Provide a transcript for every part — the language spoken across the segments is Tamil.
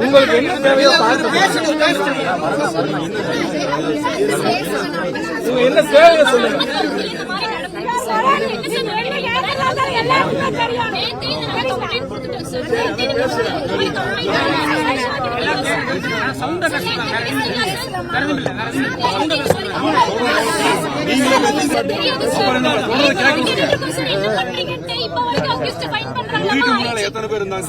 உங்களுக்கு என்ன தேவையோ என்ன தேவையோ சொல்லுங்க. எத்தனை பேர் இருந்தாங்க?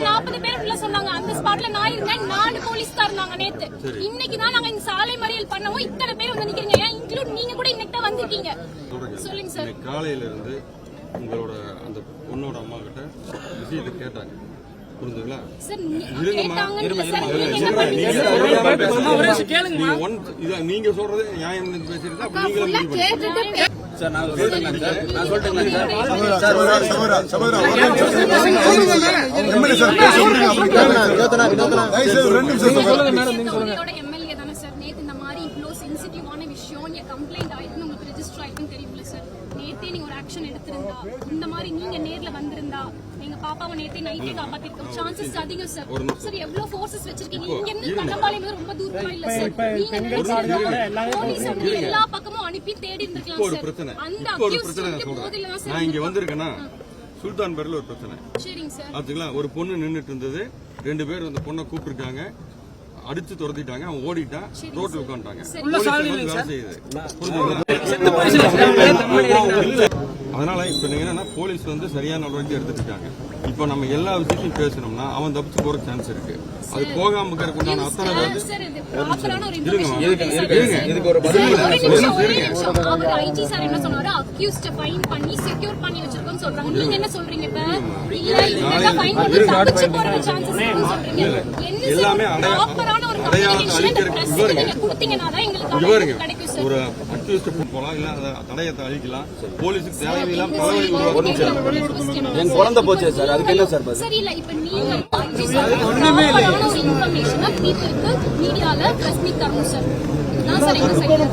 40 பேர் உள்ள சொன்னாங்க. அந்த ஸ்பாட்ல நான் இருந்தேன். 4 போலீஸ் தான் இருந்தாங்க நேத்து. இன்னைக்கு தான் நாங்க இந்த சாலை மறியல் பண்ணவும் இத்தனை பேர் வந்து நிக்கிறீங்க. ஏன் இன்க்ளூட் நீங்க கூட இன்னைக்கு தான் வந்திருக்கீங்க. சொல்லுங்க சார். காலையில இருந்து உங்களோட அந்த பொண்ணோட அம்மா கிட்ட விஷயத்தை கேட்டாங்க, புரிஞ்சுங்களா? நீங்க சொல்றது நியாயம் பேசுறீங்க. இந்த மாதிரி நீங்க நேர்ல வந்திருந்தா எங்க பாப்பாவை நேத்தே நைட்டே காப்பாத்திருக்கோம். சான்சஸ் அதிகம் சார். சார் எவ்வளவு ஃபோர்சஸ் வச்சிருக்கீங்க? இங்க இருந்து கண்ணம்பாளையம் ரொம்ப தூரமா இல்ல சார். நீங்க போலீஸ் வந்து எல்லா பக்கமும் அனுப்பி தேடி இருந்திருக்கலாம் சார். அந்த அக்யூஸ் போதில தான் சார் நான் இங்க வந்திருக்கேனா. சுல்தான் பேர்ல ஒரு பிரச்சனை. சரிங்க சார். அதுங்களா ஒரு பொண்ணு நின்னுட்டு இருந்தது. 2 பேர் அந்த பொண்ணை கூப்பிட்டுருக்காங்க, அடிச்சு துரத்திட்டாங்க. அவன் ஓடிட்டான், ரோட்ல உட்காந்துட்டாங்க. அதனால இப்ப நீங்க என்னன்னா போலீஸ் வந்து சரியான நடவடிக்கை எடுத்துட்டு இருக்காங்க. இப்ப நம்ம எல்லா விஷயத்தையும் பேசணும்னா அவன் தப்பிச்சு போற சான்ஸ் இருக்கு. அது போகாம இருக்கிறதுக்குண்டான அத்தனை இதுக்கு ஒரு பதில் எல்லாமே ஒரு அக்யூஸ்ட் போலாம், இல்ல தடயத்தை அழிக்கலாம். போலீஸுக்கு தேவையில்லாம தலைவலி உருவாக்கும். என் குழந்தை போச்சு சார், அதுக்கு என்ன சார் சரியில்லை. இப்ப நீங்க ஒண்ணுமே இல்லை இன்ஃபர்மேஷனா பீப்புளுக்கு மீடியால பிரஸ் மீட் தரணும் சார். நான் சார் எங்க சைடுல